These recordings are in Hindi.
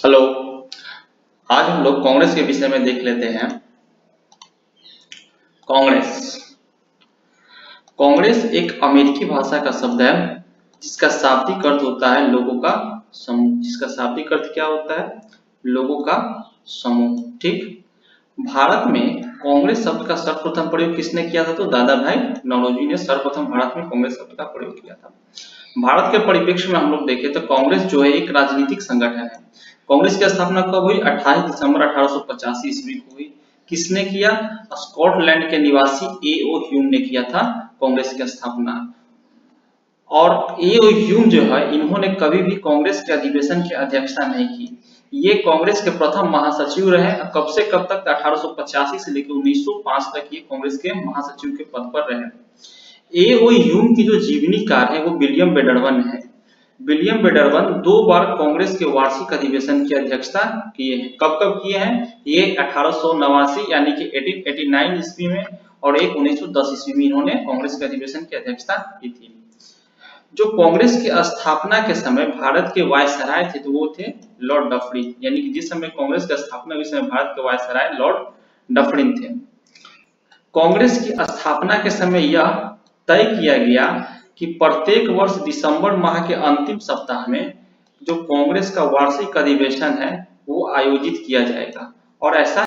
हेलो। आज हम लोग कांग्रेस के विषय में देख लेते हैं। कांग्रेस कांग्रेस एक अमेरिकी भाषा का शब्द है जिसका शाब्दिक अर्थ होता है लोगों का समूह। जिसका शाब्दिक अर्थ क्या होता है? लोगों का समूह। ठीक। भारत में कांग्रेस शब्द का सर्वप्रथम प्रयोग किसने किया था? तो दादा भाई नौरोजी ने सर्वप्रथम भारत में कांग्रेस शब्द का प्रयोग किया था। भारत के परिप्रेक्ष्य में हम लोग देखें तो कांग्रेस जो है एक राजनीतिक संगठन है। कांग्रेस की स्थापना कब हुई? 28 दिसंबर 1885 ईस्वी को हुई। किसने किया? स्कॉटलैंड के निवासी ए.ओ. ह्यूम ने किया था कांग्रेस की स्थापना। और ए.ओ. ह्यूम जो है इन्होंने कभी भी कांग्रेस के अधिवेशन की अध्यक्षता नहीं की। ये कांग्रेस के प्रथम महासचिव रहे। कब से कब तक? 1885 से लेकर 1905 तक ये कांग्रेस के महासचिव के पद पर रहे। ए.ओ. ह्यूम की जो जीवनीकार है वो विलियम बेडरवन है। विलियम बेडरवन 2 बार कांग्रेस के वार्षिक अधिवेशन की अध्यक्षता किए हैं। कब कब किए हैं? ये 1889 यानी कि 1889 ईस्वी में और एक 1910 ईस्वी में इन्होंने कांग्रेस के अधिवेशन की अध्यक्षता की थी। जो कांग्रेस की स्थापना के समय भारत के वायसराय थे तो वो थे लॉर्ड डफरिन। यानी कि जिस समय कांग्रेस की स्थापना हुई उस समय भारत के वायसराय लॉर्ड डफरिन थे। कांग्रेस की स्थापना के समय यह तय किया गया कि प्रत्येक वर्ष दिसंबर माह के अंतिम सप्ताह में जो कांग्रेस का वार्षिक अधिवेशन है वो आयोजित किया जाएगा। और ऐसा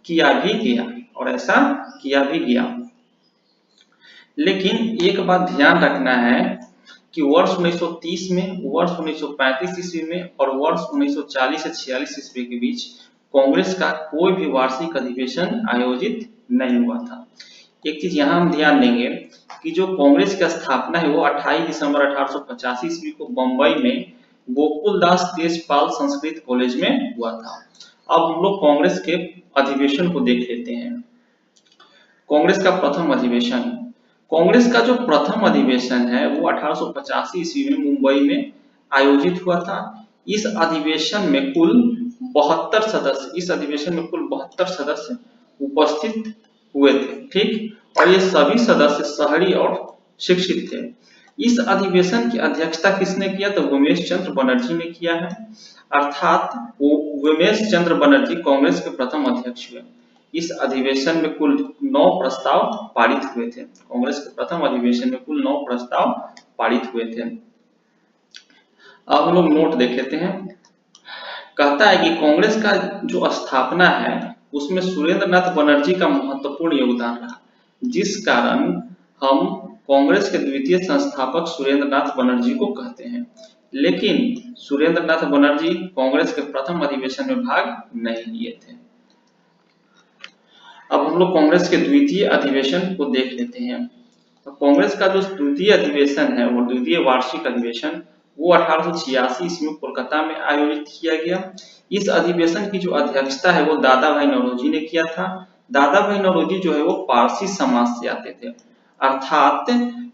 किया भी गया। लेकिन एक बात ध्यान रखना है कि वर्ष 1930 में, वर्ष 1935 ईस्वी में और वर्ष 1940 से 46 ईस्वी के बीच कांग्रेस का कोई भी वार्षिक अधिवेशन आयोजित नहीं हुआ था। एक चीज यहाँ हम ध्यान देंगे कि जो कांग्रेस की स्थापना है वो 28 दिसंबर 1885 ईस्वी को बंबई में गोकुलदास तेजपाल संस्कृत कॉलेज में हुआ था। अब हम लोग कांग्रेस के अधिवेशन को देख लेते हैं। कांग्रेस का प्रथम अधिवेशन। कांग्रेस का जो प्रथम अधिवेशन है वो 1885 ईस्वी में मुंबई में आयोजित हुआ था। इस अधिवेशन में कुल 72 सदस्य उपस्थित हुए थे। ठीक। और ये सभी सदस्य शहरी और शिक्षित थे। इस अधिवेशन की अध्यक्षता किसने किया? तो उमेश चंद्र बनर्जी ने किया है। अर्थात उमेश चंद्र बनर्जी कांग्रेस के प्रथम अध्यक्ष हुए। इस अधिवेशन में कुल 9 प्रस्ताव पारित हुए थे। कांग्रेस के प्रथम अधिवेशन में कुल 9 प्रस्ताव पारित हुए थे। अब हम लोग नोट देख लेते हैं। कहता है कि कांग्रेस का जो स्थापना है उसमें सुरेंद्र नाथ बनर्जी का महत्वपूर्ण योगदान रहा, जिस कारण हम कांग्रेस के द्वितीय संस्थापक सुरेंद्र नाथ बनर्जी को कहते हैं। लेकिन सुरेंद्र नाथ बनर्जी कांग्रेस के प्रथम अधिवेशन में भाग नहीं लिए थे। अब हम लोग कांग्रेस के द्वितीय अधिवेशन को देख लेते हैं। तो कांग्रेस का जो द्वितीय अधिवेशन है वो द्वितीय वार्षिक अधिवेशन वो 1886 ईस्वी में कोलकाता में आयोजित किया गया। इस अधिवेशन की जो अध्यक्षता है वो दादा भाई नौरोजी ने किया था। दादा भाई नौरोजी जो है वो पारसी समाज से आते थे। अर्थात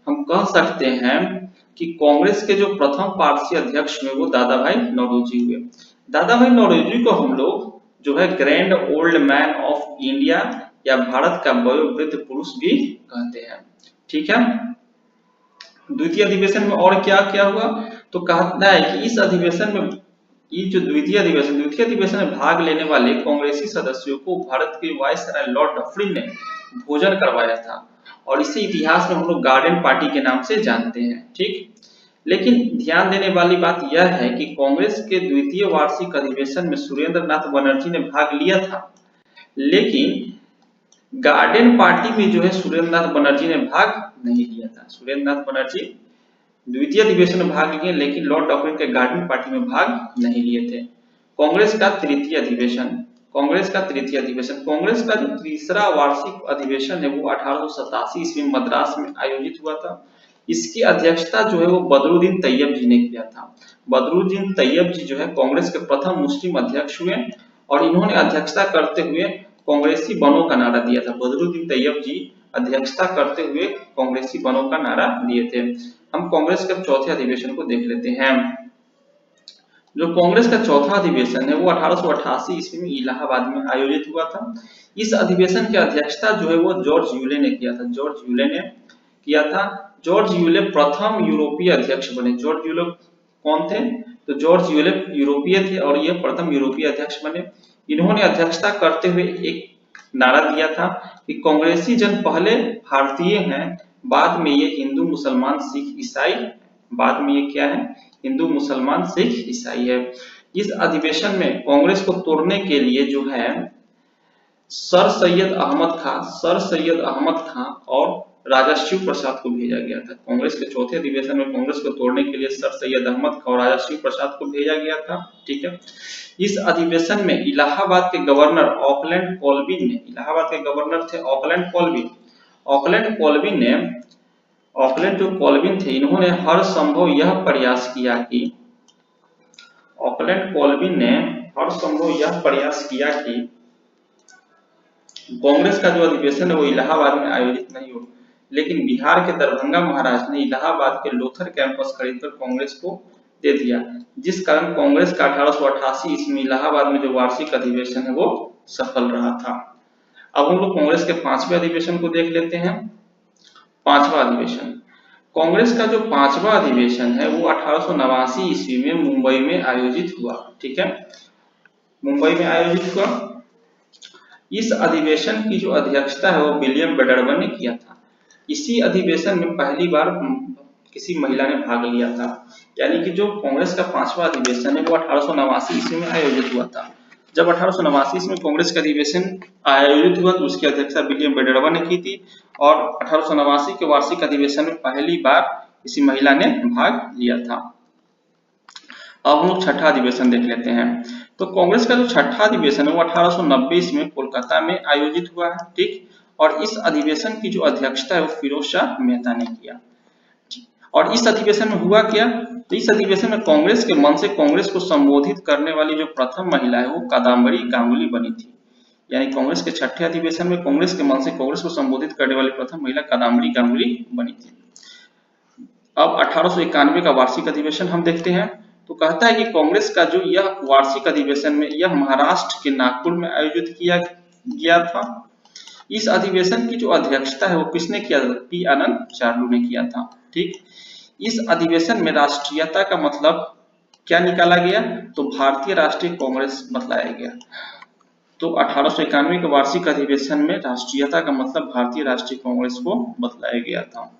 हम कह सकते हैं कि कांग्रेस के जो प्रथम पारसी अध्यक्ष हुए वो दादा भाई नौरोजी हुए। दादा भाई नौरोजी को हम लोग जो है grand old man of India या भारत का वयोवृद्ध पुरुष भी कहते हैं। ठीक है। द्वितीय अधिवेशन में और क्या क्या हुआ? तो कहता है कि इस अधिवेशन में ये जो द्वितीय अधिवेशन में भाग लेने वाले कांग्रेसी सदस्यों को भारत के वायसराय लॉर्ड डफरिन ने भोजन करवाया था और इसे इतिहास में हम लोग गार्डन पार्टी के नाम से जानते हैं। ठीक। लेकिन ध्यान देने वाली बात यह है कि कांग्रेस के द्वितीय वार्षिक अधिवेशन में सुरेंद्र नाथ बनर्जी ने भाग लिया था, लेकिन गार्डन पार्टी में जो है सुरेंद्र नाथ बनर्जी ने भाग नहीं लिया था। सुरेंद्र नाथ बनर्जी द्वितीय अधिवेशन में भाग लिए लेकिन लॉर्ड डफरिन के गार्डन पार्टी में भाग नहीं लिए थे। कांग्रेस का तृतीय अधिवेशन। कांग्रेस का जो तीसरा वार्षिक अधिवेशन है वो 1887 ईस्वी में मद्रास में आयोजित हुआ था। इसकी अध्यक्षता जो है वो बदरुद्दीन तैयब जी ने किया था। बदरुद्दीन तैयब जी जो है कांग्रेस के प्रथम मुस्लिम अध्यक्ष हुए और इन्होंने अध्यक्षता करते हुए कांग्रेसी बनों का नारा दिया था। बदरुद्दीन तैयब जी अध्यक्षता करते हुए कांग्रेसी बनों का नारा दिए थे। हम कांग्रेस के चौथे अधिवेशन को देख लेते हैं। जो कांग्रेस का चौथा अधिवेशन है वो 1888 ईस्वी में इलाहाबाद में आयोजित हुआ था। इस अधिवेशन की अध्यक्षता जो है वो जॉर्ज यूले ने किया था। जॉर्ज यूले प्रथम यूरोपीय अध्यक्ष बने। जॉर्ज यूले कौन थे? तो जॉर्ज यूलेप यूरोपीय थे और यह प्रथम यूरोपीय अध्यक्ष बने। इन्होंने अध्यक्षता करते हुए एक नारा दिया था कि कांग्रेसी जन पहले भारतीय हैं, बाद में ये हिंदू मुसलमान सिख ईसाई, बाद में ये क्या है, हिंदू मुसलमान सिख ईसाई है। इस अधिवेशन में कांग्रेस को तोड़ने के लिए जो है सर सैयद अहमद खां और राजा शिव प्रसाद को भेजा गया था। कांग्रेस के चौथे अधिवेशन में कांग्रेस को तोड़ने के लिए सर सैयद अहमद खां और राजा शिव प्रसाद को भेजा गया था। ठीक है, इस अधिवेशन में इलाहाबाद के गवर्नर ऑकलैंड कॉल्विन ने, इलाहाबाद के गवर्नर थे ऑकलैंड कॉल्विन, ऑकलैंड जो कॉल्विन थे, इन्होंने हर संभव यह प्रयास किया कि ऑकलैंड कॉल्विन ने हर संभव यह प्रयास किया कि कांग्रेस का जो अधिवेशन है वो इलाहाबाद में आयोजित नहीं हो, लेकिन बिहार के दरभंगा महाराज ने इलाहाबाद के लोथर कैंपस खरीदकर कांग्रेस को दे दिया, जिस कारण कांग्रेस का 1888 ईस्वी में इलाहाबाद में जो वार्षिक अधिवेशन है वो सफल रहा था। अब हम लोग कांग्रेस के 5वें अधिवेशन को देख लेते हैं। 5वां अधिवेशन, कांग्रेस का जो 5वां अधिवेशन है वो 1889 ईस्वी में मुंबई में आयोजित हुआ। ठीक है, मुंबई में आयोजित हुआ। इस अधिवेशन की जो अध्यक्षता है वो विलियम बेडरबन ने किया था। इसी अधिवेशन में पहली बार किसी महिला ने भाग लिया था, यानी कि जो कांग्रेस का 5वां अधिवेशन है वो 1889 ईस्वी में आयोजित हुआ था। जब 1889 ईस्वी में कांग्रेस का अधिवेशन आयोजित हुआ तो उसकी अध्यक्षता विलियम बेडरबन ने की थी और 1889 के वार्षिक अधिवेशन में पहली बार किसी महिला ने भाग लिया था। अब हम लोग छठा अधिवेशन देख लेते हैं। तो कांग्रेस का जो छठा अधिवेशन है वो 1890 ईस्वी में कोलकाता में आयोजित हुआ है। ठीक, और इस अधिवेशन की जो अध्यक्षता है वो फिरोज शाह मेहता ने किया। और इस अधिवेशन में हुआ क्या, तो इस अधिवेशन में कांग्रेस के मन से कांग्रेस को संबोधित करने वाली जो प्रथम महिला है वो कादम्बरी गांगुली बनी थी। यानी कांग्रेस के छठे अधिवेशन में कांग्रेस के मन से कांग्रेस को संबोधित करने वाली प्रथम महिला कादम्बरी गांगुली बनी थी। अब 1891 का वार्षिक अधिवेशन हम देखते हैं। तो कहता है कि कांग्रेस का जो यह वार्षिक अधिवेशन में यह महाराष्ट्र के नागपुर में आयोजित किया गया था। इस अधिवेशन की जो अध्यक्षता है वो किसने किया था, पी आनंद चार्लू ने किया था। ठीक, इस अधिवेशन में राष्ट्रीयता का मतलब क्या निकाला गया, तो भारतीय राष्ट्रीय कांग्रेस बतलाया गया। तो 1891 के वार्षिक अधिवेशन में राष्ट्रीयता का मतलब भारतीय राष्ट्रीय कांग्रेस को बतलाया गया था।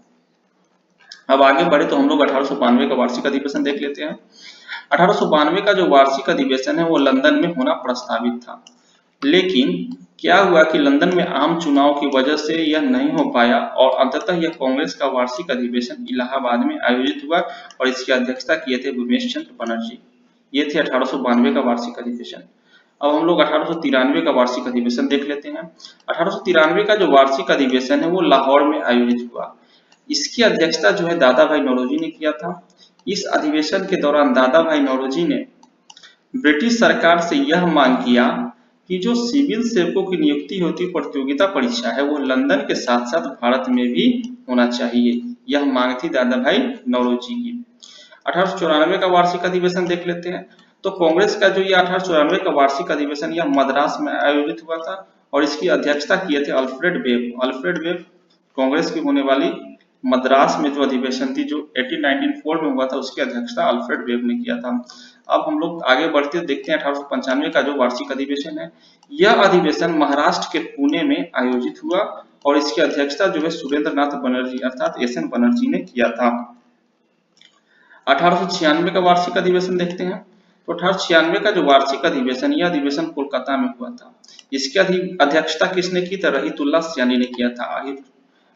अब आगे बढ़े तो हम लोग 1892 का वार्षिक अधिवेशन देख लेते हैं। 1892 का जो वार्षिक अधिवेशन है वो लंदन में होना प्रस्तावित था, लेकिन क्या हुआ कि लंदन में आम चुनाव की वजह से यह नहीं हो पाया और अंततः यह कांग्रेस का वार्षिक अधिवेशन इलाहाबाद में आयोजित हुआ और इसकी अध्यक्षता किए थे उमेश चंद्र बनर्जी। ये थे 1892 का वार्षिक अधिवेशन। अब हम लोग 1893 का वार्षिक अधिवेशन देख लेते हैं। 1893 का जो वार्षिक अधिवेशन है वो लाहौर में आयोजित हुआ। इसकी अध्यक्षता जो है दादा भाई नौरोजी ने किया था। इस अधिवेशन के दौरान दादा भाई नौरोजी ने ब्रिटिश सरकार से यह मांग किया कि जो सिविल सेवकों की नियुक्ति होती प्रतियोगिता परीक्षा है वो लंदन के साथ साथ भारत में भी होना चाहिए। यह मांग थी दादा भाई नौरोजी की। 1894 का वार्षिक अधिवेशन देख लेते हैं। तो कांग्रेस का जो ये 1894 का वार्षिक अधिवेशन यह मद्रास में आयोजित हुआ था और इसकी अध्यक्षता किए थे अल्फ्रेड वेब। कांग्रेस की होने वाली मद्रास में जो अधिवेशन थी जो 1894 में हुआ था उसकी अध्यक्षता अल्फ्रेड वेब ने किया था। अब हम लोग आगे बढ़ते देखते हैं 1895 का जो वार्षिक अधिवेशन है। यह अधिवेशन महाराष्ट्र के पुणे में आयोजित हुआ और इसकी अध्यक्षता जो है सुरेंद्र नाथ बनर्जी अर्थात एस.एन. बनर्जी ने किया था। 1896 का वार्षिक अधिवेशन देखते हैं। तो 1896 का जो वार्षिक अधिवेशन यह अधिवेशन कोलकाता में हुआ था। इसकी अध्यक्षता किसने की था, रहीतुल्लाह सियानी ने किया था।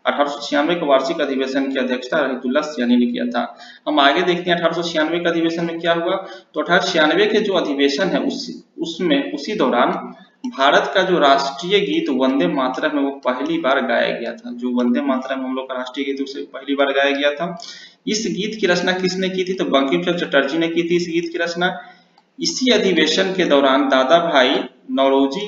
1896 के वार्षिक अधिवेशन की अध्यक्षता रहीतुल्लाह सियानी ने किया था। हम आगे देखते हैं 1896 के अधिवेशन में क्या हुआ। तो 1896 के जो अधिवेशन है उसमें उसी दौरान भारत का जो राष्ट्रीय गीत वंदे मातरम है वो पहली बार गाया गया था। जो वंदे मातरम हम लोग का राष्ट्रीय गीत उसे पहली बार गाया गया था। इस गीत की रचना किसने की थी, तो बंकिम चंद्र चटर्जी ने की थी इस गीत की रचना। इसी अधिवेशन के दौरान दादा भाई नौरोजी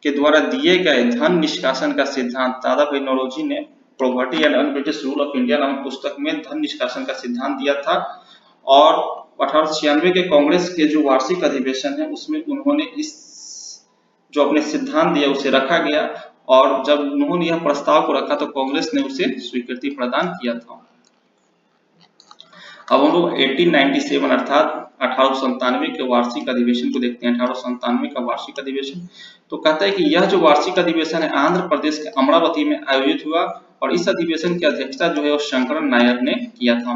के द्वारा दिए गए धन निष्कासन का सिद्धांत, दादा भाई नौरोजी ने property and un-British rule of India नामक पुस्तक में धन निष्कासन का सिद्धांत दिया था और 1896 के कांग्रेस के जो वार्षिक अधिवेशन है उसमें उन्होंने इस जो अपने सिद्धांत दिया उसे रखा गया और जब उन्होंने यह प्रस्ताव को रखा तो कांग्रेस ने उसे स्वीकृति प्रदान किया था। अब हम लोग 1897 अर्थात 1897 के वार्षिक अधिवेशन को देखते हैं। 1897 का वार्षिक अधिवेशन तो कहता है कि यह जो वार्षिक अधिवेशन है आंध्र प्रदेश के अमरावती में आयोजित हुआ और इस अधिवेशन की अध्यक्षता जो है वो शंकरन नायर ने किया था।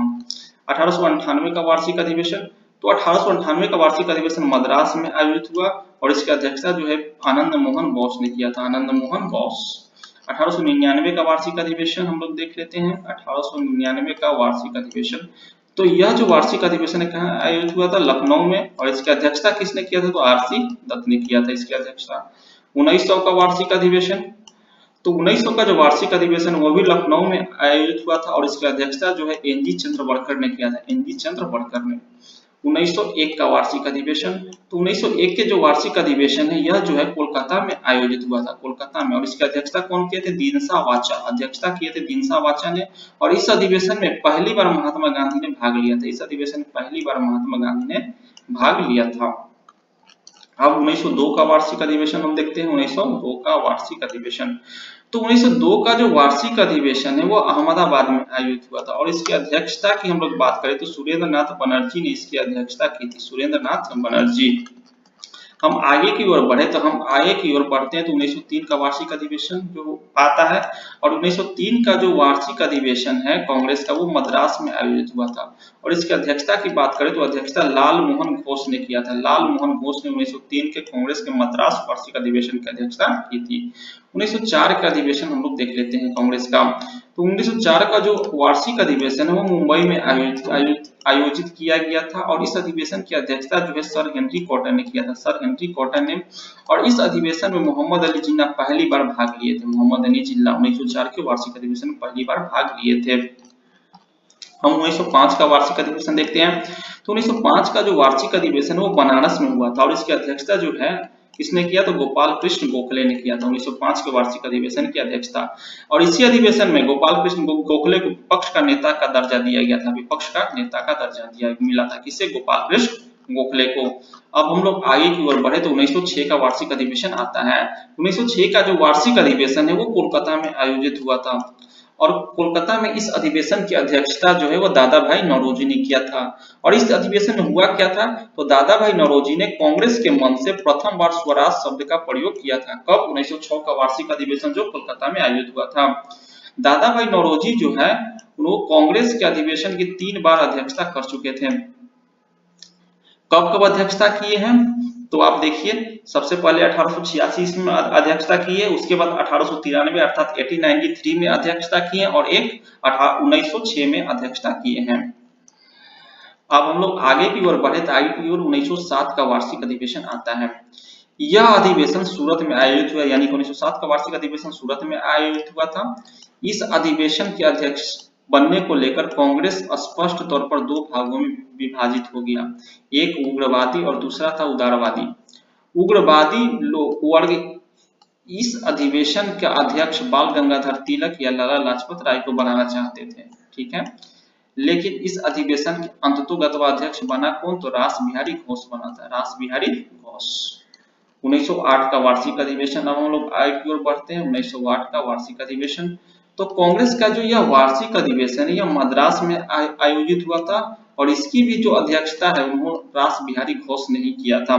1898 का वार्षिक अधिवेशन तो 1898 का वार्षिक अधिवेशन मद्रास में आयोजित हुआ और इसकी अध्यक्षता जो है आनंद मोहन बोस ने किया था, आनंद मोहन बोस। 1899 का वार्षिक अधिवेशन हम लोग देख लेते हैं। 1899 का वार्षिक अधिवेशन तो यह जो वार्षिक अधिवेशन है कहाँ आयोजित हुआ था? लखनऊ में और इसकी अध्यक्षता किसने किया था? तो आरसी दत्त ने किया था इसकी अध्यक्षता। 1900 का वार्षिक अधिवेशन तो 1900 का जो वार्षिक अधिवेशन वो भी लखनऊ में आयोजित हुआ था और इसकी अध्यक्षता जो है एनजी चंद्रवड़कर ने किया था, एनजी चंद्रवड़कर ने। 1901 का वार्षिक अधिवेशन तो 1901 के जो वार्षिक अधिवेशन है यह जो है कोलकाता में आयोजित हुआ था, कोलकाता में और इसकी अध्यक्षता कौन किए थे? दीनसा वाचा, अध्यक्षता किए थे दीनसा वाचा ने और इस अधिवेशन में पहली बार महात्मा गांधी ने भाग लिया था, इस अधिवेशन में पहली बार महात्मा गांधी ने भाग लिया था। अब 1902 का वार्षिक अधिवेशन हम देखते हैं। 1902 का वार्षिक अधिवेशन तो 1902 का जो वार्षिक अधिवेशन है वो अहमदाबाद में आयोजित हुआ था और इसकी अध्यक्षता की हम लोग बात करें तो सुरेंद्र नाथ बनर्जी ने इसकी अध्यक्षता की थी, सुरेंद्र नाथ बनर्जी। हम आगे की ओर बढ़े तो हम आगे की ओर बढ़ते हैं तो 1903 का वार्षिक अधिवेशन जो आता है और 1903 का जो वार्षिक अधिवेशन है कांग्रेस का वो मद्रास में आयोजित हुआ था और इसकी अध्यक्षता की बात करें तो अध्यक्षता लाल मोहन घोष ने किया था, लाल मोहन घोष ने 1903 के कांग्रेस के मद्रास वार्षिक अधिवेशन की अध्यक्षता की थी। 1904 का अधिवेशन हम लोग देख लेते हैं कांग्रेस का तो 1904 का जो वार्षिक अधिवेशन है वो मुंबई में आयोजित किया गया था और इस अधिवेशन की अध्यक्षता जो है सर हेनरी कॉटन ने किया था, सर हेनरी कॉटन ने। और इस अधिवेशन में मोहम्मद अली जिन्ना पहली बार भाग लिए थे, मोहम्मद अली जिन्ना 1904 के वार्षिक अधिवेशन में पहली बार भाग लिए थे। हम 1905 का वार्षिक अधिवेशन देखते हैं तो 1905 का जो वार्षिक अधिवेशन है वो बनारस में हुआ था और इसकी अध्यक्षता जो है किसने किया? तो गोपाल कृष्ण गोखले ने किया था 1905 के वार्षिक अधिवेशन की अध्यक्षता। और इसी अधिवेशन में गोपाल कृष्ण गोखले को विपक्ष का नेता का दर्जा दिया गया था, विपक्ष का नेता का दर्जा दिया मिला था किसे? गोपाल कृष्ण गोखले को। अब हम लोग आगे की ओर बढ़े तो 1906 का वार्षिक अधिवेशन आता है। 1906 का जो वार्षिक अधिवेशन है वो कोलकाता में आयोजित हुआ था और कोलकाता में इस अधिवेशन की अध्यक्षता जो है वो दादा भाई नौरोजी ने किया था। और इस अधिवेशन में हुआ क्या था? तो दादा भाई नौरोजी ने कांग्रेस के मन से प्रथम बार स्वराज शब्द का प्रयोग किया था। कब? 1906 का वार्षिक अधिवेशन जो कोलकाता में आयोजित हुआ था। दादा भाई नौरोजी जो है वो कांग्रेस के अधिवेशन की 3 बार अध्यक्षता कर चुके थे। कब कब अध्यक्षता किए हैं? तो आप देखिए सबसे पहले 1886 में अध्यक्षता की है, उसके बाद 1893 अर्थात 1893 में अध्यक्षता की है और एक 1906 में अध्यक्षता किए हैं। अब हम लोग आगे की ओर बढ़े तो आगे की ओर 1907 का वार्षिक अधिवेशन आता है। यह अधिवेशन सूरत में आयोजित हुआ, यानी 1907 का वार्षिक अधिवेशन सूरत में आयोजित हुआ था। इस अधिवेशन के अध्यक्ष बनने को लेकर कांग्रेस स्पष्ट तौर पर 2 भागों में विभाजित हो गया, एक उग्रवादी और दूसरा था उदारवादी। उग्रवादी वर्ग इस अधिवेशन के अध्यक्ष बाल गंगाधर तिलक या लाला लाजपत राय को बनाना चाहते थे, ठीक है, लेकिन इस अधिवेशन के अंततोगत अध्यक्ष बना कौन? तो रास बिहारी घोष बना था, रास बिहारी घोष। 1908 का वार्षिक अधिवेशन। अब हम लोग आगे की ओर बढ़ते हैं। 1908 का वार्षिक अधिवेशन तो कांग्रेस का जो यह वार्षिक अधिवेशन है यह मद्रास में आयोजित हुआ था और इसकी भी जो अध्यक्षता है उन्होंने रास बिहारी घोष ने ही किया था।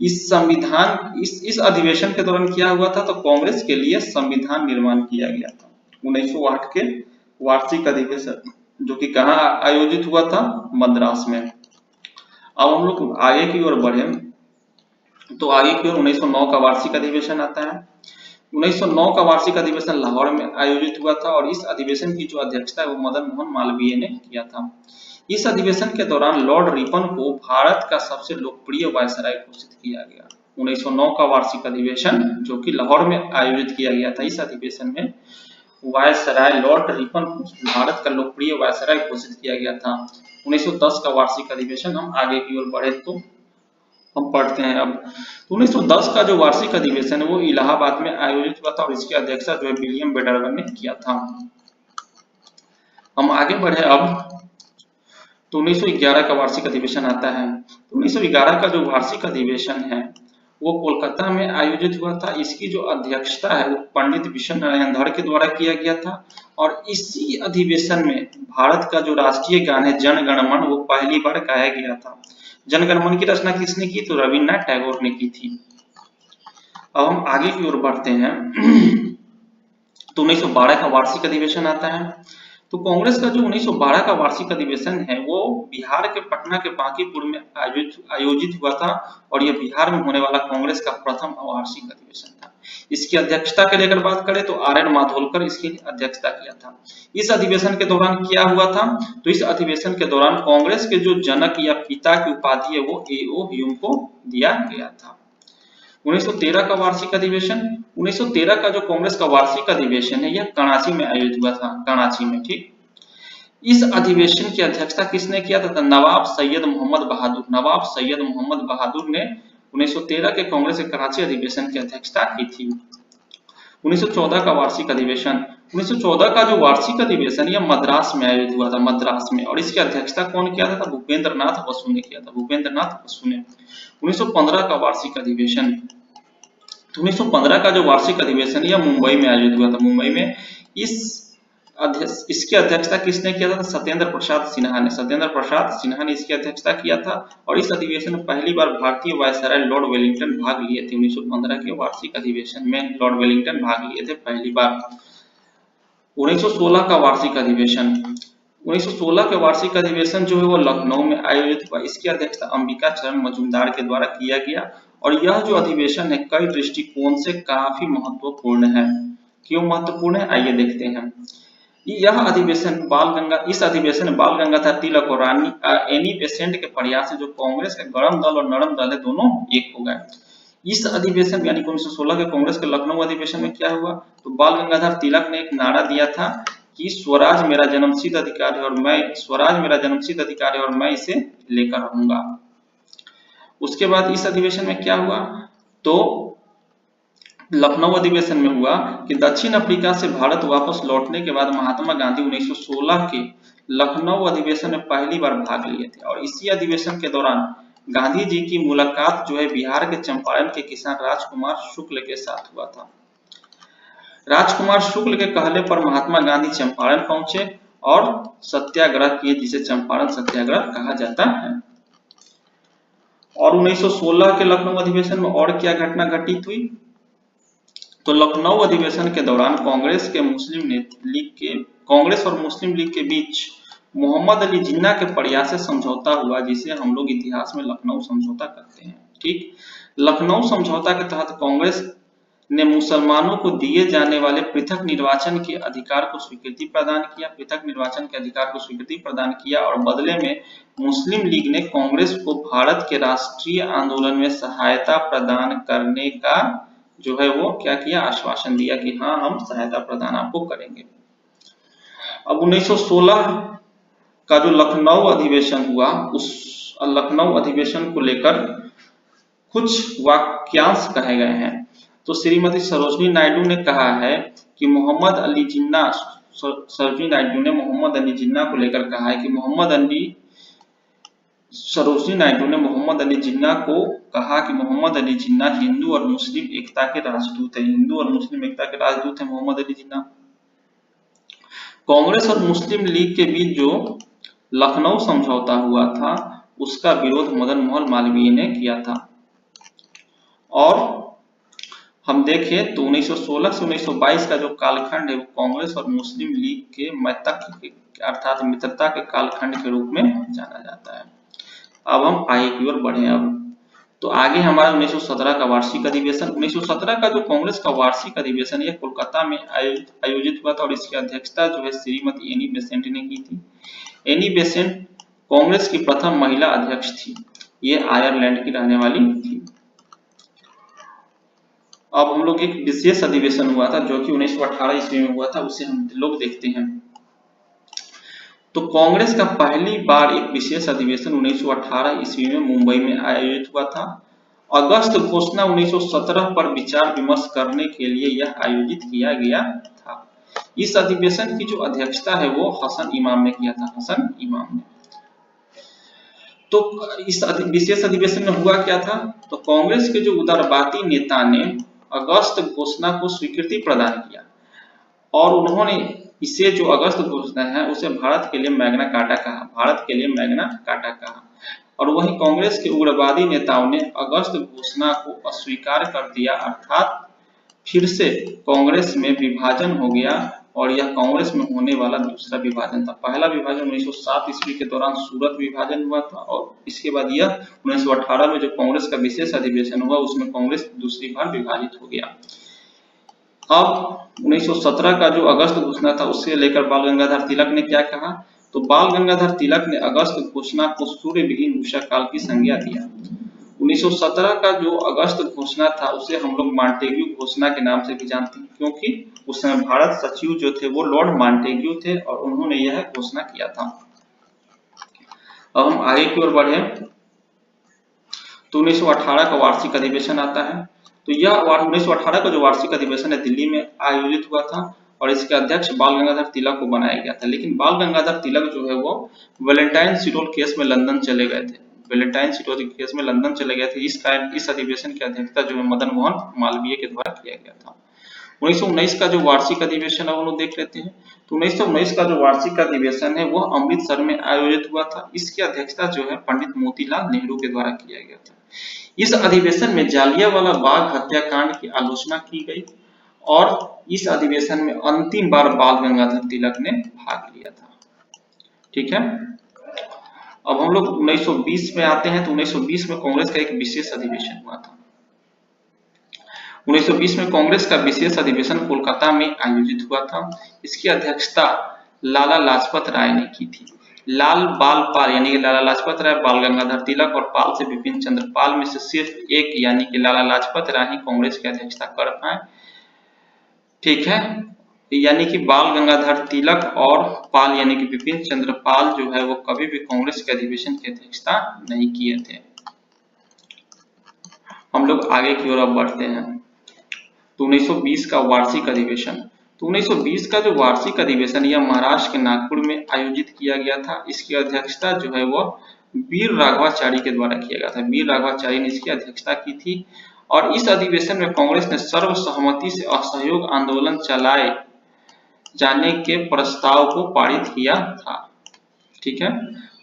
इस अधिवेशन के दौरान क्या हुआ था? तो कांग्रेस के लिए संविधान निर्माण किया गया था। 1908 के वार्षिक अधिवेशन जो कि कहाँ आयोजित हुआ था? मद्रास में। अब हम लोग आगे की ओर बढ़े तो आगे की ओर 1909 का वार्षिक अधिवेशन आता है। 1909 का वार्षिक अधिवेशन लाहौर में आयोजित हुआ था और इस अधिवेशन की जो अध्यक्षता है वो मदन मोहन मालवीय ने किया था। इस अधिवेशन के दौरान लॉर्ड रिपन को भारत का सबसे लोकप्रिय वायसराय घोषित किया गया। 1909 का वार्षिक अधिवेशन जो कि लाहौर में आयोजित किया गया था, इस अधिवेशन में वायसराय लॉर्ड रिपन को भारत का लोकप्रिय वायसराय घोषित किया गया था। 1910 का वार्षिक अधिवेशन। हम आगे की ओर बढ़े तो हम पढ़ते हैं अब। तो 1910 का जो वार्षिक अधिवेशन है वो इलाहाबाद में आयोजित हुआ था और इसकी अध्यक्षता जो है विलियम बेडरवन ने किया था। हम आगे बढ़े अब तो 1911 का वार्षिक अधिवेशन आता है। 1911 का जो वार्षिक अधिवेशन है वो कोलकाता में आयोजित हुआ था। इसकी जो अध्यक्षता है वो पंडित विश्व नारायण धड़ के द्वारा किया गया था और इसी अधिवेशन में भारत का जो राष्ट्रीय गान है जन गण मन वो पहली बार गाया गया था। जनगणमन की रचना किसने की? तो रविन्द्रनाथ टैगोर ने की थी। अब हम आगे की ओर बढ़ते हैं। तो 1912 का वार्षिक अधिवेशन आता है। तो कांग्रेस का जो 1912 का वार्षिक अधिवेशन है वो बिहार के पटना के बांकीपुर में आयोजित हुआ था और यह बिहार में होने वाला कांग्रेस का प्रथम वार्षिक अधिवेशन था। इसकी अध्यक्षता के लेकर बात करें तो आर.एन. माधोलकर इसकी अध्यक्षता किया था। इस अधिवेशन के दौरान क्या हुआ था? तो इस अधिवेशन के दौरान कांग्रेस के जो जनक या पिता की उपाधि है वो ए.ओ. ह्यूम को दिया गया था। 1913 का वार्षिक अधिवेशन, 1913 का जो कांग्रेस का वार्षिक अधिवेशन है यह कराची में आयोजित हुआ था, कराची में, ठीक। इस अधिवेशन की अध्यक्षता किसने किया था? नवाब सैयद मोहम्मद बहादुर। नवाब सैयद मोहम्मद बहादुर ने 1913 के कांग्रेस के कराची अधिवेशन की अध्यक्षता की थी। 1914 का वार्षिक अधिवेशन, 1914 का जो वार्षिक अधिवेशन यह मद्रास में आयोजित हुआ था, मद्रास में, और इसकी अध्यक्षता कौन किया था? भूपेंद्र नाथ बसु ने किया था, भूपेंद्र नाथ बसु ने। 1915 का वार्षिक अधिवेशन, 1915 का जो वार्षिक अधिवेशन यह मुंबई में आयोजित हुआ था, मुंबई में। इसकी अध्यक्षता किसने किया था? सत्येंद्र प्रसाद सिन्हा ने, सत्येंद्र प्रसाद सिन्हा ने इसकी अध्यक्षता किया था और इस अधिवेशन में पहली बार भारतीय वायसराय लॉर्ड वेलिंगटन भाग लिए थे। 1915 के वार्षिक अधिवेशन में लॉर्ड वेलिंगटन भाग लिए थे पहली बार। 1916 का वार्षिक अधिवेशन, 1916 के वार्षिक अधिवेशन जो है वो लखनऊ में आयोजित हुआ। इसकी अध्यक्षता अंबिका चरण मजूमदार के द्वारा किया गया और यह जो अधिवेशन है कई दृष्टिकोण से काफी महत्वपूर्ण है। क्यों महत्वपूर्ण है? आइए देखते हैं। यह अधिवेशन इस अधिवेशन में बाल गंगाधर तिलक और रानी एनी बेसेंट के प्रयास से जो कांग्रेस का गरम दल और नरम दल है दोनों एक हो गए। इस अधिवेशन यानी 1916 के कांग्रेस के लखनऊ अधिवेशन में क्या हुआ? तो बाल गंगाधर तिलक ने एक नारा दिया था कि स्वराज मेरा जन्मसिद्ध अधिकार है और मैं इसे लेकर रहूंगा। उसके बाद इस अधिवेशन में क्या हुआ? तो लखनऊ अधिवेशन में हुआ कि दक्षिण अफ्रीका से भारत वापस लौटने के बाद महात्मा गांधी 1916 के लखनऊ अधिवेशन में पहली बार भाग लिए थे और इसी अधिवेशन के दौरान गांधी जी की मुलाकात जो है बिहार के चंपारण के किसान राजकुमार शुक्ल के साथ हुआ था। राजकुमार शुक्ल के कहने पर महात्मा गांधी चंपारण पहुंचे और सत्याग्रह किए, जिसे चंपारण सत्याग्रह कहा जाता है। और 1916 के लखनऊ अधिवेशन में और क्या घटना घटित हुई? तो लखनऊ अधिवेशन के दौरान कांग्रेस और मुस्लिम लीग के बीच मोहम्मद अली जिन्ना के प्रयास से समझौता हुआ, जिसे हम लोग इतिहास में लखनऊ समझौता कहते हैं, ठीक। लखनऊ समझौता के तहत कांग्रेस ने मुसलमानों को दिए जाने वाले पृथक निर्वाचन के अधिकार को स्वीकृति प्रदान किया और बदले में मुस्लिम लीग ने कांग्रेस को भारत के राष्ट्रीय आंदोलन में सहायता प्रदान करने का जो है वो क्या किया? आश्वासन दिया कि हाँ, हम सहायता प्रदान आपको करेंगे। अब 1916 का जो लखनऊ अधिवेशन हुआ, उस लखनऊ अधिवेशन को लेकर कुछ वाक्यांश कहे गए हैं। तो श्रीमती सरोजनी नायडू ने कहा है कि सरोजनी नायडू ने मोहम्मद अली जिन्ना को लेकर कहा है कि सरोजनी नायडू ने मोहम्मद अली जिन्ना को कहा कि मोहम्मद अली जिन्ना हिंदू और मुस्लिम एकता के राजदूत हैं, मोहम्मद अली जिन्ना। कांग्रेस और मुस्लिम लीग के बीच जो लखनऊ समझौता हुआ था उसका विरोध मदन मोहन मालवीय ने किया था। और हम देखें तो 1916 से 1922 का जो कालखंड है वो कांग्रेस और मुस्लिम लीग के मैत्री अर्थात मित्रता के कालखंड के रूप में जाना जाता है। अब हम आगे की ओर बढ़े। अब तो आगे हमारा 1917 का वार्षिक अधिवेशन, 1917 का जो कांग्रेस का वार्षिक अधिवेशन यह कोलकाता में आयोजित हुआ था और इसकी अध्यक्षता जो है श्रीमती एनी बेसेंट ने की थी। एनी बेसेंट कांग्रेस की प्रथम महिला अध्यक्ष थी, ये आयरलैंड की रहने वाली थी। अब हम लोग एक विशेष अधिवेशन हुआ था जो कि 1918 ईस्वी में हुआ था, उसे हम लोग देखते हैं। तो कांग्रेस का पहली बार एक विशेष अधिवेशन 1918 ईस्वी में मुंबई में आयोजित हुआ था। अगस्त घोषणा 1917 पर विचार विमर्श करने के लिए यह आयोजित किया गया था। इस अधिवेशन की जो अध्यक्षता है वो हसन इमाम ने किया था, हसन इमाम ने। तो इस विशेष अधिवेशन में हुआ क्या था? तो कांग्रेस के जो उदारवादी नेता ने अगस्त घोषणा को स्वीकृति प्रदान किया और उन्होंने इसे जो अगस्त घोषणा है उसे भारत के लिए मैग्ना कार्टा कहा, और वहीं कांग्रेस के उग्रवादी नेताओं ने अगस्त घोषणा को अस्वीकार कर दिया, अर्थात फिर से कांग्रेस में विभाजन हो गया और यह कांग्रेस में होने वाला दूसरा विभाजन था। पहला विभाजन 1907 ईस्वी के दौरान सूरत विभाजन हुआ था और इसके बाद यह 1918 में जो कांग्रेस का विशेष अधिवेशन हुआ उसमें कांग्रेस दूसरी बार विभाजित हो गया। अब 1917 का जो अगस्त घोषणा था उससे लेकर बाल गंगाधर तिलक ने क्या कहा, तो बाल गंगाधर तिलक ने अगस्त घोषणा को सूर्य विहीन उषा काल की संज्ञा दिया। 1917 का जो अगस्त घोषणा था उसे हम लोग मॉन्टेग्यू घोषणा के नाम से भी जानते हैं, क्योंकि उस समय भारत सचिव जो थे वो लॉर्ड मॉन्टेग्यू थे और उन्होंने यह घोषणा किया था। अब हम आगे की ओर बढ़े तो 1918 का वार्षिक अधिवेशन आता है। तो यह 1918 का जो वार्षिक अधिवेशन है दिल्ली में आयोजित हुआ था और इसके अध्यक्ष बाल गंगाधर तिलक को बनाया गया था। लेकिन बाल गंगाधर तिलक जो है वो वैलेंटाइन सिटोल केस में लंदन चले गए थे। वैलेंटाइन सिटोल केस में लंदन चले गए थे। इस अधिवेशन की अध्यक्षता जो है मदन मोहन मालवीय के द्वारा किया गया था। 1919 का जो वार्षिक अधिवेशन है वो देख लेते हैं। तो 1919 का जो वार्षिक अधिवेशन है वह अमृतसर में आयोजित हुआ था। इसकी अध्यक्षता जो है पंडित मोतीलाल नेहरू के द्वारा किया गया था। इस अधिवेशन में जालियांवाला बाग हत्याकांड की आलोचना की गई और इस अधिवेशन में अंतिम बार बाल गंगाधर तिलक ने भाग लिया था। ठीक है, अब हम लोग 1920 में आते हैं। तो 1920 में कांग्रेस का एक विशेष अधिवेशन हुआ था। 1920 में कांग्रेस का विशेष अधिवेशन कोलकाता में आयोजित हुआ था। इसकी अध्यक्षता लाला लाजपत राय ने की थी। लाल बाल पाल यानी कि लाला लाजपत राय, बाल गंगाधर तिलक और पाल से विपिन चंद्र पाल में से सिर्फ एक यानी कि लाला लाजपत राय ही कांग्रेस की अध्यक्षता कर पाए। ठीक है, यानी कि बाल गंगाधर तिलक और पाल यानी कि विपिन चंद्र पाल जो है वो कभी भी कांग्रेस के अधिवेशन की अध्यक्षता नहीं किए थे। हम लोग आगे की ओर अब बढ़ते हैं। तो 1920 का वार्षिक अधिवेशन। तो 1920 का जो वार्षिक अधिवेशन यह महाराष्ट्र के नागपुर में आयोजित किया गया था। इसकी अध्यक्षता जो है वो वीर राघवाचारी के द्वारा किया गया था। वीर राघवाचारी ने इसकी अध्यक्षता की थी और इस अधिवेशन में कांग्रेस ने सर्वसहमति से असहयोग आंदोलन चलाए जाने के प्रस्ताव को पारित किया था। ठीक है,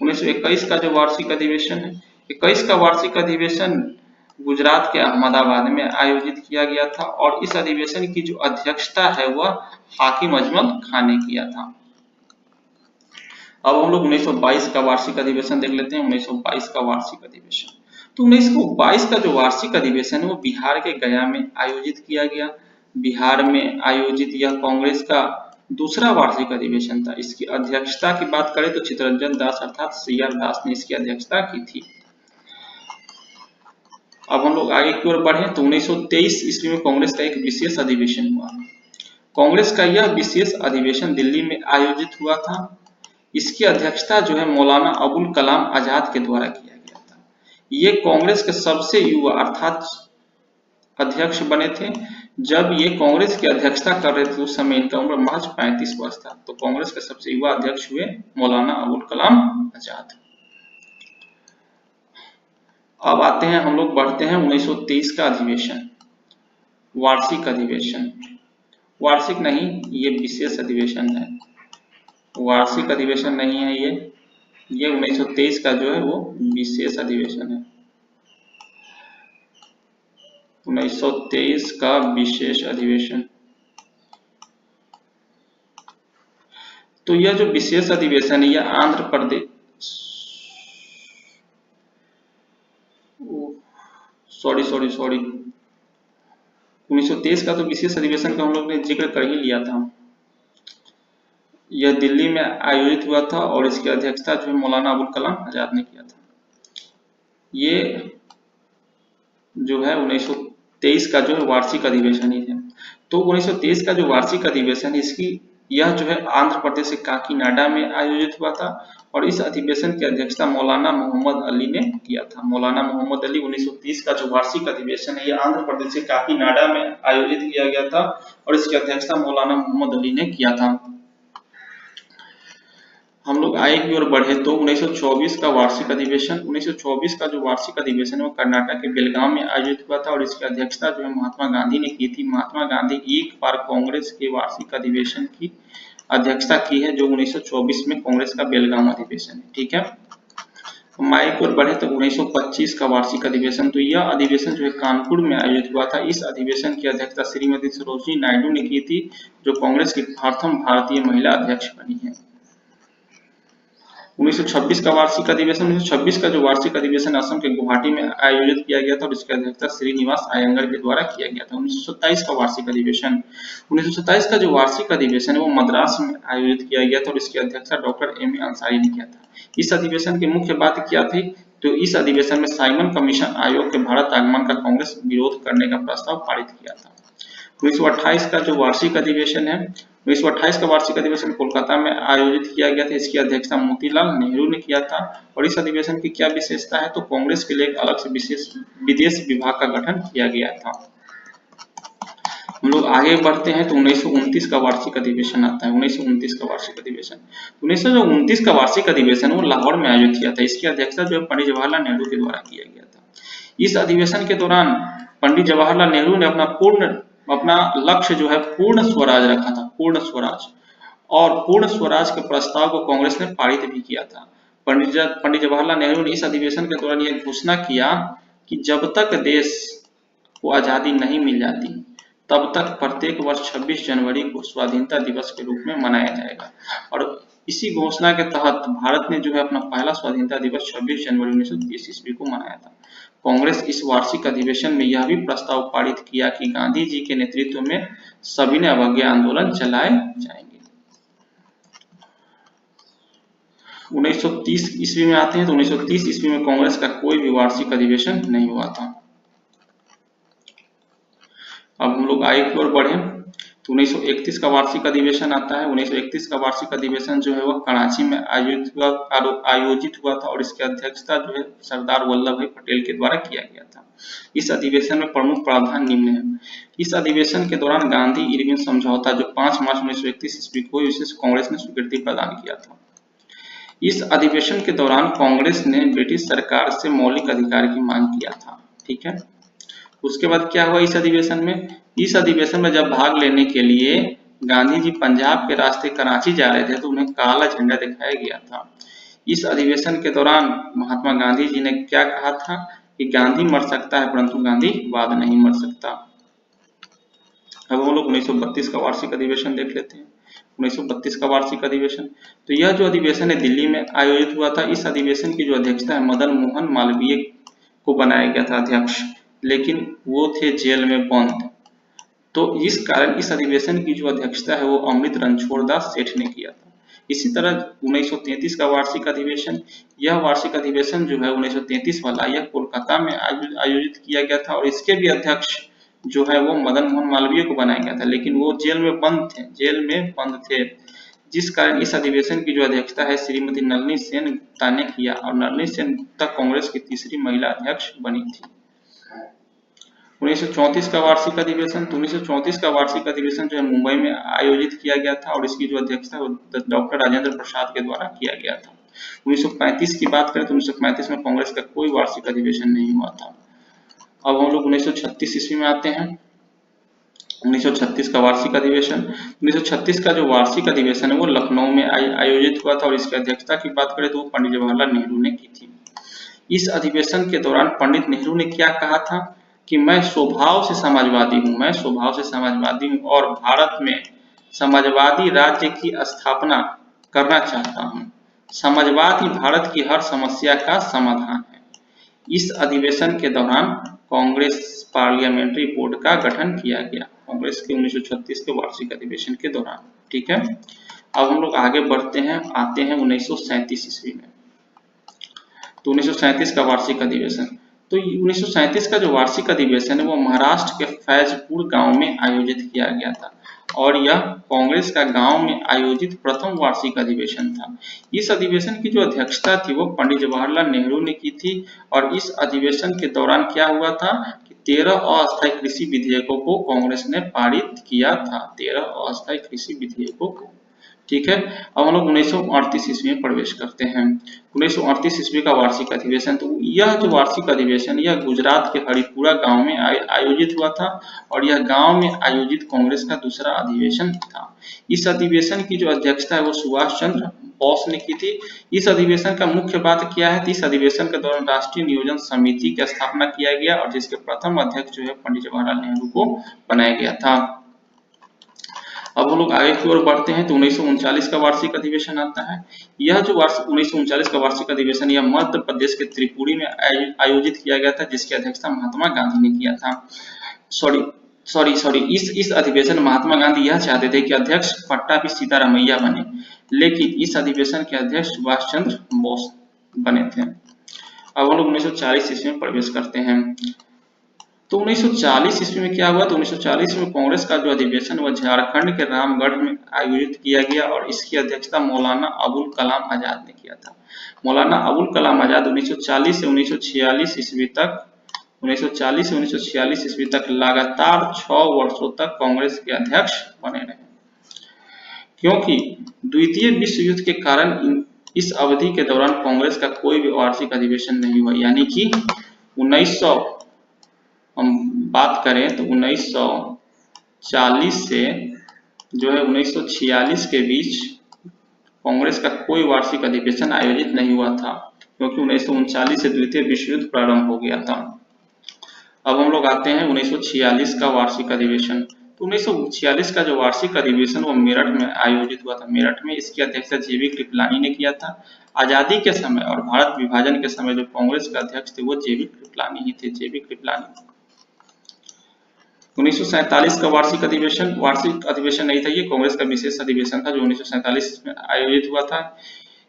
1921 का जो वार्षिक अधिवेशन है, 21 का वार्षिक अधिवेशन गुजरात के अहमदाबाद में आयोजित किया गया था और इस अधिवेशन की जो अध्यक्षता है वह हाकिम अजमल खान ने किया था। अब हम लोग 1922 का वार्षिक अधिवेशन देख लेते हैं। 1922 का वार्षिक अधिवेशन। तो 1922 का जो वार्षिक अधिवेशन है वो बिहार के गया में आयोजित किया गया। बिहार में आयोजित यह कांग्रेस का दूसरा वार्षिक अधिवेशन था। इसकी अध्यक्षता की बात करें तो चित्तरंजन दास अर्थात सीआर दास ने इसकी अध्यक्षता की थी। अब हम लोग आगे की ओर बढ़े तो 1923 ईस्वी में कांग्रेस का एक विशेष अधिवेशन हुआ। कांग्रेस का यह विशेष अधिवेशन दिल्ली में आयोजित हुआ था। इसकी अध्यक्षता जो है मौलाना अबुल कलाम आजाद के द्वारा किया गया था। ये कांग्रेस के सबसे युवा अर्थात अध्यक्ष बने थे। जब ये कांग्रेस की अध्यक्षता कर रहे थे उस समय इनका उम्र महज 35 वर्ष था। तो कांग्रेस के सबसे युवा अध्यक्ष हुए मौलाना अबुल कलाम आजाद। अब आते हैं, हम लोग बढ़ते हैं 1923 का अधिवेशन, वार्षिक अधिवेशन। वार्षिक नहीं, ये विशेष अधिवेशन है, वार्षिक अधिवेशन नहीं है ये 1923 का जो है वो विशेष अधिवेशन है। 1923 का विशेष अधिवेशन। तो यह जो विशेष अधिवेशन है यह आंध्र प्रदेश सॉरी 1923 का तो विशेष अधिवेशन का हम लोग ने जिक्र कर ही लिया था। यह दिल्ली में आयोजित हुआ था और इसकी अध्यक्षता जो है मौलाना अबुल कलाम आजाद ने किया था। ये जो है 1923 का जो है वार्षिक अधिवेशन ही है। तो 1923 का जो वार्षिक अधिवेशन इसकी यह जो है आंध्र प्रदेश के काकीनाडा में आयोजित हुआ था और इस अधिवेशन की अध्यक्षता मौलाना मोहम्मद अली ने किया था। मौलाना मोहम्मद अली 1930 का जो वार्षिक अधिवेशन है यह आंध्र प्रदेश के काकीनाडा में आयोजित किया गया था और इसकी अध्यक्षता मौलाना मोहम्मद अली ने किया था। हम लोग आगे की ओर बढ़े तो 1924 का वार्षिक अधिवेशन। 1924 का जो वार्षिक अधिवेशन है वो कर्नाटक के बेलगाम में आयोजित हुआ था और इसकी अध्यक्षता जो है महात्मा गांधी ने की थी। महात्मा गांधी एक बार कांग्रेस के वार्षिक अधिवेशन की अध्यक्षता की है जो 1924 में कांग्रेस का बेलगाम अधिवेशन है। ठीक है, माई की ओर बढ़े तो 1925 का वार्षिक अधिवेशन, तो यह अधिवेशन जो है कानपुर में आयोजित हुआ था। इस अधिवेशन की अध्यक्षता श्रीमती सरोजिनी नायडू ने की थी, जो कांग्रेस की प्रथम भारतीय महिला अध्यक्ष बनी है। 1926 का वार्षिक अधिवेशन, 1926 का जो वार्षिक अधिवेशन असम के गुवाहाटी में आयोजित किया गया था और इसकी अध्यक्षता श्रीनिवास अयंगर के द्वारा किया गया था। 1927 का वार्षिक अधिवेशन, 1927 का जो वार्षिक अधिवेशन है वो मद्रास में आयोजित किया गया था और इसकी अध्यक्षता डॉक्टर एम ए अंसारी ने किया था। इस अधिवेशन की मुख्य बात क्या थी, तो इस अधिवेशन में साइमन कमीशन आयोग के भारत आगमन का कांग्रेस विरोध करने का प्रस्ताव पारित किया था। 1928 का जो वार्षिक अधिवेशन है, 1928 का वार्षिक अधिवेशन कोलकाता में आयोजित किया गया था। इसकी अध्यक्षता मोतीलाल नेहरू ने किया था और इस अधिवेशन की क्या विशेषता है, तो कांग्रेस के लिए एक अलग से विशेष विदेश विभाग का गठन किया गया था। हम लोग आगे बढ़ते हैं तो 1929 का वार्षिक अधिवेशन आता है। 1929 का वार्षिक अधिवेशन, 1929 का वार्षिक अधिवेशन वो लाहौर में आयोजित किया था। इसकी अध्यक्षता जो है पंडित जवाहरलाल नेहरू के द्वारा किया गया था। इस अधिवेशन के दौरान पंडित जवाहरलाल नेहरू ने अपना लक्ष्य जो है पूर्ण स्वराज रखा था, पूर्ण स्वराज, और पूर्ण स्वराज के प्रस्ताव को कांग्रेस ने पारित भी किया था। पंडित जवाहरलाल नेहरू ने इस अधिवेशन के दौरान यह घोषणा किया कि जब तक देश को आजादी नहीं मिल जाती तब तक प्रत्येक वर्ष 26 जनवरी को स्वाधीनता दिवस के रूप में मनाया जाएगा। और इसी घोषणा के तहत भारत ने जो है अपना पहला स्वाधीनता दिवस 26 जनवरी 1930 ईस्वी को मनाया था। कांग्रेस इस वार्षिक अधिवेशन में यह भी प्रस्ताव पारित किया कि गांधी जी के नेतृत्व में सविनय अवज्ञा आंदोलन चलाए जाएंगे। 1930 ईस्वी में आते हैं तो 1930 ईस्वी में कांग्रेस का कोई भी वार्षिक अधिवेशन नहीं हुआ था। अब हम लोग आगे की ओर बढ़े तो 1931 का वार्षिक अधिवेशन आता है। 1931 का वार्षिक अधिवेशन जो है वह कराची में आयोजित हुआ था और इसकी अध्यक्षता जो है सरदार वल्लभ भाई पटेल के द्वारा किया गया था। इस अधिवेशन में प्रमुख प्रावधान निम्न है। इस अधिवेशन के दौरान गांधी इरविन समझौता जो 5 मार्च 1931 ईस्वी को विशेष कांग्रेस ने स्वीकृति प्रदान किया था। इस अधिवेशन के दौरान कांग्रेस ने ब्रिटिश सरकार से मौलिक अधिकार की मांग किया था। ठीक है, उसके बाद क्या हुआ इस अधिवेशन में, इस अधिवेशन में जब भाग लेने के लिए गांधी जी पंजाब के रास्ते कराची जा रहे थे तो उन्हें काला झंडा दिखाया गया था। इस अधिवेशन के दौरान महात्मा गांधी जी ने क्या कहा था कि गांधी मर सकता है परंतु गांधीवाद नहीं मर सकता। अब हम लोग 1932 का वार्षिक अधिवेशन देख लेते हैं। 1932 का वार्षिक अधिवेशन, तो यह जो अधिवेशन है दिल्ली में आयोजित हुआ था। इस अधिवेशन की जो अध्यक्षता है मदन मोहन मालवीय को बनाया गया था अध्यक्ष, लेकिन वो थे जेल में बंद, तो इस कारण इस अधिवेशन की जो अध्यक्षता है वो अमृत रणछोड़ दास सेठ ने किया था। इसी तरह 1933 का वार्षिक अधिवेशन, यह वार्षिक अधिवेशन जो है 1933 वाला यह कोलकाता में आयोजित किया गया था और इसके भी अध्यक्ष जो है वो मदन मोहन मालवीय को बनाया गया था, लेकिन वो जेल में बंद थे, जिस कारण इस अधिवेशन की जो अध्यक्षता है श्रीमती नलिनी सेन गुप्ता ने किया और नलिनी सेन गुप्ता कांग्रेस की तीसरी महिला अध्यक्ष बनी थी। 1934 का वार्षिक अधिवेशन, तो 1934 का वार्षिक अधिवेशन जो है मुंबई में आयोजित किया गया था और इसकी जो अध्यक्षता डॉक्टर राजेंद्र प्रसाद के द्वारा किया गया था। 1935 की बात करें तो 1935 में कांग्रेस का कोई वार्षिक अधिवेशन नहीं हुआ था। अब हम लोग 1936 ईस्वी में आते हैं। 1936 का वार्षिक अधिवेशन, 1936 का जो वार्षिक अधिवेशन है वो लखनऊ में आयोजित हुआ था और इसकी अध्यक्षता की बात करें तो वो पंडित जवाहरलाल नेहरू ने की थी। इस अधिवेशन के दौरान पंडित नेहरू ने क्या कहा था कि मैं स्वभाव से समाजवादी हूं, मैं स्वभाव से समाजवादी हूं और भारत में समाजवादी राज्य की स्थापना करना चाहता हूं। समाजवाद ही भारत की हर समस्या का समाधान है। इस अधिवेशन के दौरान कांग्रेस पार्लियामेंट्री बोर्ड का गठन किया गया, कांग्रेस के 1936 के वार्षिक अधिवेशन के दौरान। ठीक है, अब हम लोग आगे बढ़ते हैं, आते हैं 1937 ईस्वी में। तो 1937 का वार्षिक अधिवेशन, तो 1937 का जो वार्षिक अधिवेशन है वो महाराष्ट्र के फैजपुर गांव में आयोजित किया गया था और यह कांग्रेस का गांव में आयोजित प्रथम वार्षिक अधिवेशन था। इस अधिवेशन की जो अध्यक्षता थी वो पंडित जवाहरलाल नेहरू ने की थी और इस अधिवेशन के दौरान क्या हुआ था कि 13 अस्थायी कृषि विधेयकों को कांग्रेस ने पारित किया था, 13 अस्थायी कृषि विधेयकों को। ठीक है। अब हम लोग 1938 ईस्वी में प्रवेश करते हैं। 1938 ईस्वी का वार्षिक अधिवेशन, तो यह जो वार्षिक अधिवेशन यह गुजरात के हरिपुरा गांव में आयोजित हुआ था और यह गांव में आयोजित कांग्रेस का दूसरा अधिवेशन था। इस अधिवेशन की जो अध्यक्षता है वो सुभाष चंद्र बोस ने की थी। इस अधिवेशन का मुख्य बात क्या है, इस अधिवेशन के दौरान राष्ट्रीय नियोजन समिति की स्थापना किया गया और जिसके प्रथम अध्यक्ष जो है पंडित जवाहरलाल नेहरू को बनाया गया था। अब हम लोग आगे की ओर बढ़ते हैं तो 1939 का वार्षिक अधिवेशन आता है। यह जो 1939 का वार्षिक अधिवेशन यह मध्य प्रदेश के त्रिपुरी में आयोजित किया गया था, जिसकी अध्यक्षता महात्मा गांधी ने किया था। सॉरी इस अधिवेशन में महात्मा गांधी यह चाहते थे कि अध्यक्ष पट्टाभी सीतारामैया बने, लेकिन इस अधिवेशन के अध्यक्ष सुभाष चंद्र बोस बने थे। अब हम लोग 1940 ईस्वी में प्रवेश करते हैं। तो 1940 ईस्वी में क्या हुआ, तो 1940 में कांग्रेस का जो अधिवेशन वह झारखंड के रामगढ़ में आयोजित किया गया और इसकी अध्यक्षता मौलाना अबुल कलाम आजाद ने किया था। मौलाना अबुल कलाम आजाद 1940 से 1946 ईस्वी तक 1940 से 1946 ईस्वी तक लगातार 6 वर्षों तक कांग्रेस के अध्यक्ष बने रहे, क्योंकि द्वितीय विश्व युद्ध के कारण इस अवधि के दौरान कांग्रेस का कोई भी वार्षिक अधिवेशन नहीं हुआ, यानी कि 1900 हम बात करें तो 1940 से जो है 1946 के बीच कांग्रेस का कोई वार्षिक अधिवेशन आयोजित नहीं हुआ था, क्योंकि 1939 से द्वितीय विश्व युद्ध प्रारंभ हो गया था। अब हम लोग आते हैं 1946 का वार्षिक अधिवेशन। तो 1946 का जो वार्षिक अधिवेशन वो मेरठ में आयोजित हुआ था। मेरठ में इसकी अध्यक्षता जेबी कृपलानी ने किया था। आजादी के समय और भारत विभाजन के समय जो कांग्रेस के अध्यक्ष थे वो जेबी कृपलानी ही थे, जेबी कृपलानी। 1947 का वार्षिक अधिवेशन नहीं था, ये कांग्रेस का विशेष अधिवेशन था जो 1947 में आयोजित हुआ था।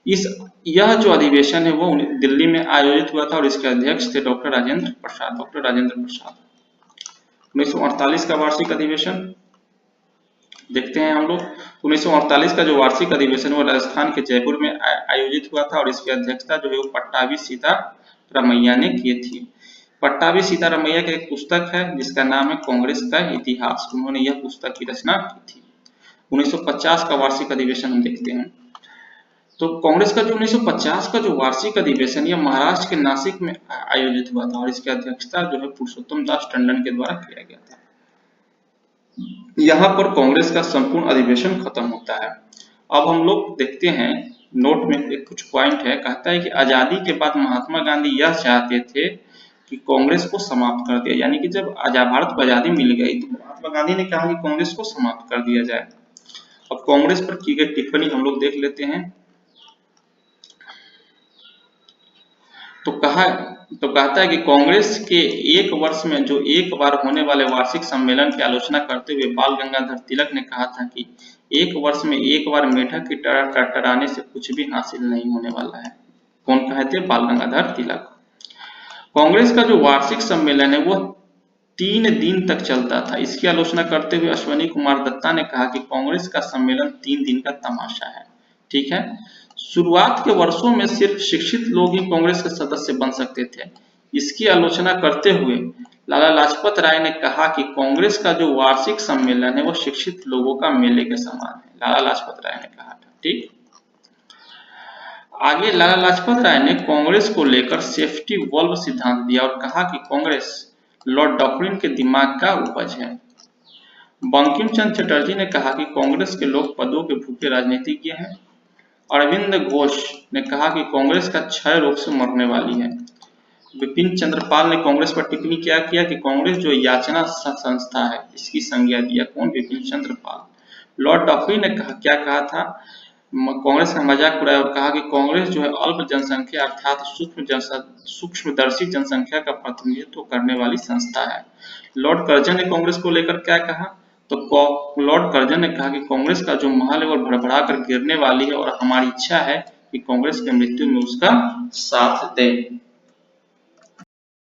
यह जो अधिवेशन है वो दिल्ली में आयोजित हुआ था और इसके अध्यक्ष थे डॉक्टर राजेंद्र प्रसाद। 1948 का वार्षिक अधिवेशन देखते हैं हम लोग। 1948 का जो वार्षिक अधिवेशन वो राजस्थान के जयपुर में आयोजित हुआ था और इसकी अध्यक्षता जो है वो पट्टाभी सीतारामैया ने की थी। पट्टाभी सीतारामैया की एक पुस्तक है जिसका नाम है कांग्रेस का इतिहास, उन्होंने यह पुस्तक की रचना की थी। 1950 का वार्षिक अधिवेशन हम देखते हैं। तो कांग्रेस का जो 1950 का जो वार्षिक अधिवेशन यह महाराष्ट्र के नासिक में आयोजित हुआ था और इसकी अध्यक्षता जो है पुरुषोत्तम दास टंडन के द्वारा किया गया था। यहाँ पर कांग्रेस का संपूर्ण अधिवेशन खत्म होता है। अब हम लोग देखते हैं नोट में एक कुछ पॉइंट है, कहता है कि आजादी के बाद महात्मा गांधी यह चाहते थे कि कांग्रेस को समाप्त कर दिया, यानी कि जब भारत को आजादी मिल गई तो महात्मा गांधी ने कहा कि कांग्रेस को समाप्त कर दिया जाए। अब कांग्रेस पर की गई टिप्पणी हम लोग देख लेते हैं। तो कहता है कि कांग्रेस के एक वर्ष में जो एक बार होने वाले वार्षिक सम्मेलन की आलोचना करते हुए बाल गंगाधर तिलक ने कहा था कि एक वर्ष में एक बार मेढक की टरटराने से कुछ भी हासिल नहीं होने वाला है। कौन कहे थे? बाल गंगाधर तिलक। कांग्रेस का जो वार्षिक सम्मेलन है वो 3 दिन तक चलता था। इसकी आलोचना करते हुए अश्वनी कुमार दत्ता ने कहा कि कांग्रेस का सम्मेलन 3 दिन का तमाशा है। ठीक है, शुरुआत के वर्षों में सिर्फ शिक्षित लोग ही कांग्रेस के सदस्य बन सकते थे। इसकी आलोचना करते हुए लाला लाजपत राय ने कहा कि कांग्रेस का जो वार्षिक सम्मेलन है वो शिक्षित लोगों का मेले के समान है। लाला लाजपत राय ने कहा था। ठीक, आगे लाला लाजपत राय ने कांग्रेस को लेकर सेफ्टी वॉल्व सिद्धांत दिया और कहा कि कांग्रेस लॉर्ड डॉक्ट्रिन के दिमाग का उपज है। बंकिम चंद्र चटर्जी ने कहा कि कांग्रेस के लोग पदों के भूखे राजनीतिज्ञ हैं। अरविंद घोष ने कहा कि कांग्रेस का क्षय रोग से मरने वाली है। विपिन चंद्र पाल ने कांग्रेस पर टिप्पणी क्या किया कि कांग्रेस जो याचना संस्था है इसकी संज्ञा दिया। कौन? विपिन चंद्र पाल। लॉर्ड डॉक्ट्रिन ने क्या कहा था? कांग्रेस का मजाक उड़ाया और कहा कि कांग्रेस जो है अल्प जनसंख्या अर्थात सूक्ष्मदर्शी जनसंख्या का प्रतिनिधित्व करने वाली संस्था है। लॉर्ड कर्जन ने कांग्रेस को लेकर क्या कहा? तो लॉर्ड कर्जन ने कहा कि कांग्रेस का जो महल है वो भड़बड़ा कर गिरने वाली है और हमारी इच्छा है कि कांग्रेस की मृत्यु में उसका साथ दे।